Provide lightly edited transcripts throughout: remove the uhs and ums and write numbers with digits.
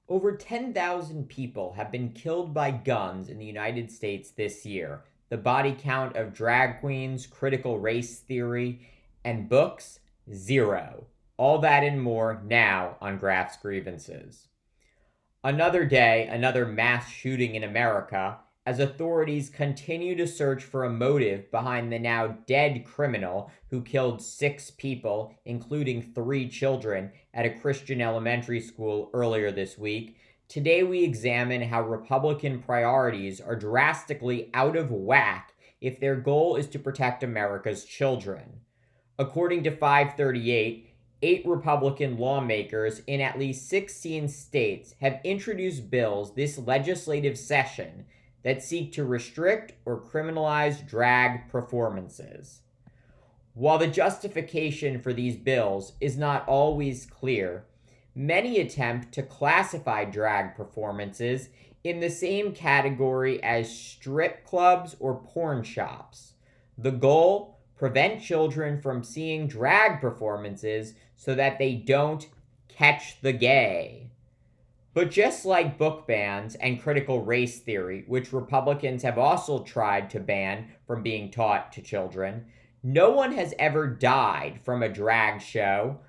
Over 10,000 people have been killed by guns in the United States this year. The body count of drag queens, critical race theory, and books, zero. All that and more now on Graph's Grievances. Another day, another mass shooting in America, as authorities continue to search for a motive behind the now dead criminal who killed 6 people, including 3 children, at a Christian elementary school earlier this week. Today we examine how Republican priorities are drastically out of whack if their goal is to protect America's children. According to 538, 8 Republican lawmakers in at least 16 states have introduced bills this legislative session that seek to restrict or criminalize drag performances. While the justification for these bills is not always clear, many attempt to classify drag performances in the same category as strip clubs or porn shops. The goal: prevent children from seeing drag performances so that they don't catch the gay. But just like book bans and critical race theory, which Republicans have also tried to ban from being taught to children, no one has ever died from a drag show,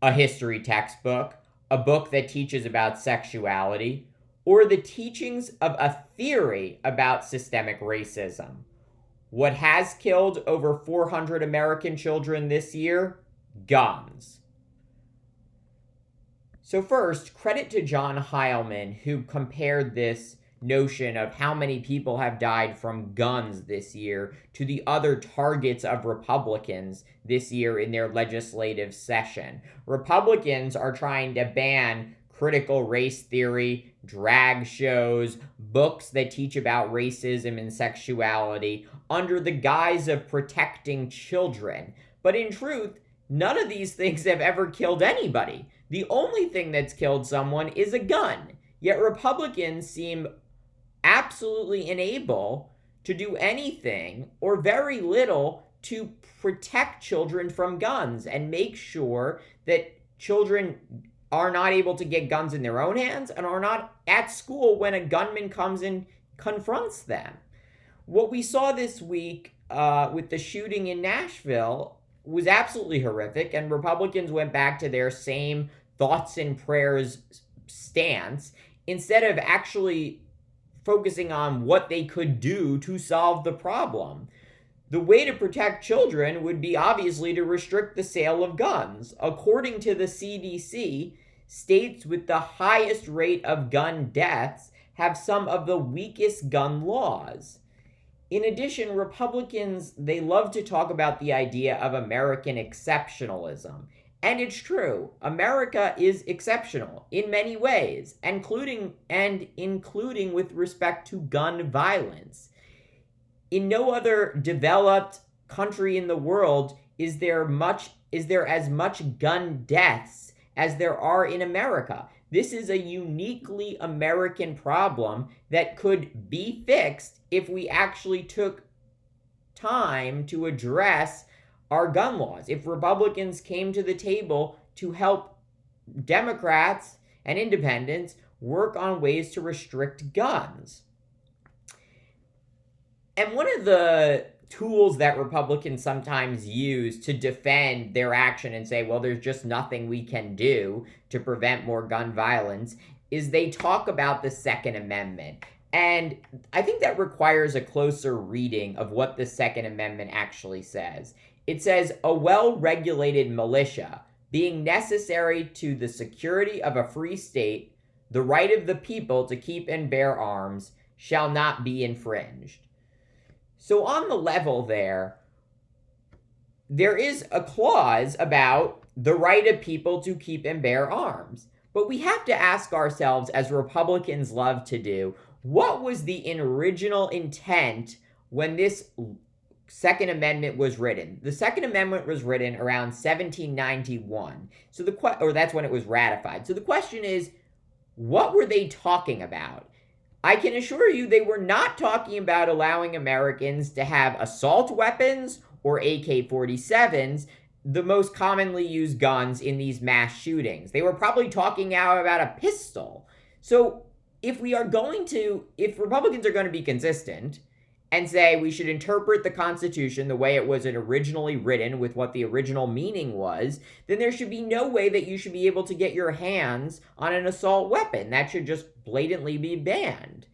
a history textbook, a book that teaches about sexuality, or the teachings of a theory about systemic racism. What has killed over 400 American children this year? Guns. So first, credit to John Heilman, who compared this notion of how many people have died from guns this year to the other targets of Republicans this year in their legislative session. Republicans are trying to ban critical race theory, drag shows, books that teach about racism and sexuality under the guise of protecting children. But in truth, none of these things have ever killed anybody. The only thing that's killed someone is a gun. Yet Republicans seem absolutely unable to do anything or very little to protect children from guns and make sure that children are not able to get guns in their own hands and are not at school when a gunman comes and confronts them. What we saw this week with the shooting in Nashville was absolutely horrific, and Republicans went back to their same thoughts and prayers stance instead of actually focusing on what they could do to solve the problem. The way to protect children would be obviously to restrict the sale of guns. According to the CDC, states with the highest rate of gun deaths have some of the weakest gun laws. In addition, Republicans, they love to talk about the idea of American exceptionalism. And it's true. America is exceptional in many ways, including with respect to gun violence. In no other developed country in the world is there as much gun deaths as there are in America. This is a uniquely American problem that could be fixed if we actually took time to address our gun laws. If Republicans came to the table to help Democrats and independents work on ways to restrict guns. And one of the tools that Republicans sometimes use to defend their action and say, well, there's just nothing we can do to prevent more gun violence, is they talk about the Second Amendment. And I think that requires a closer reading of what the Second Amendment actually says. It says, a well-regulated militia, being necessary to the security of a free state, the right of the people to keep and bear arms, shall not be infringed. So on the level there is a clause about the right of people to keep and bear arms. But we have to ask ourselves, as Republicans love to do, what was the original intent when this Second Amendment was written? The Second Amendment was written around 1791. Or that's when it was ratified. So the question is, what were they talking about? I can assure you they were not talking about allowing Americans to have assault weapons or AK-47s, the most commonly used guns in these mass shootings. They were probably talking now about a pistol. So if Republicans are going to be consistent and say we should interpret the Constitution the way it was originally written with what the original meaning was, then there should be no way that you should be able to get your hands on an assault weapon. That should just blatantly be banned.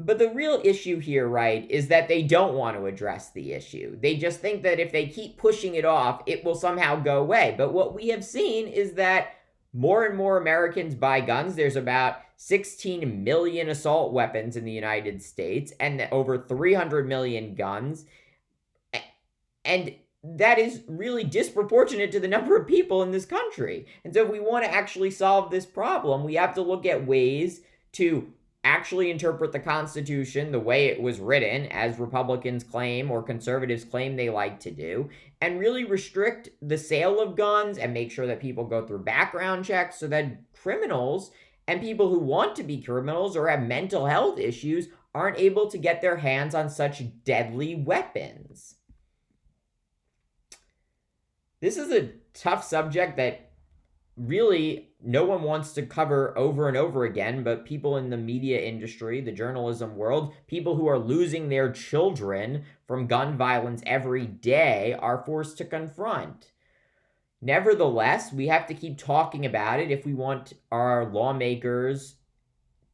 But the real issue here, right, is that they don't want to address the issue. They just think that if they keep pushing it off, it will somehow go away. But what we have seen is that more and more Americans buy guns. There's about 16 million assault weapons in the United States and over 300 million guns. And that is really disproportionate to the number of people in this country. And so if we want to actually solve this problem, we have to look at ways to actually interpret the Constitution the way it was written, as Republicans claim or conservatives claim they like to do, and really restrict the sale of guns and make sure that people go through background checks so that criminals and people who want to be criminals or have mental health issues aren't able to get their hands on such deadly weapons. This is a tough subject that really no one wants to cover over and over again, but people in the media industry, the journalism world, people who are losing their children from gun violence every day are forced to confront. Nevertheless, we have to keep talking about it if we want our lawmakers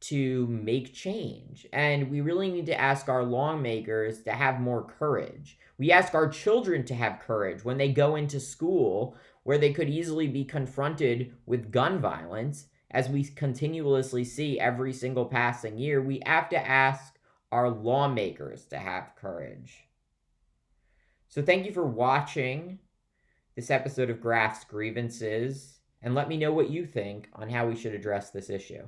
to make change. And we really need to ask our lawmakers to have more courage. We ask our children to have courage when they go into school where they could easily be confronted with gun violence, as we continuously see every single passing year. We have to ask our lawmakers to have courage. So thank you for watching this episode of Graph's Grievances, and let me know what you think on how we should address this issue.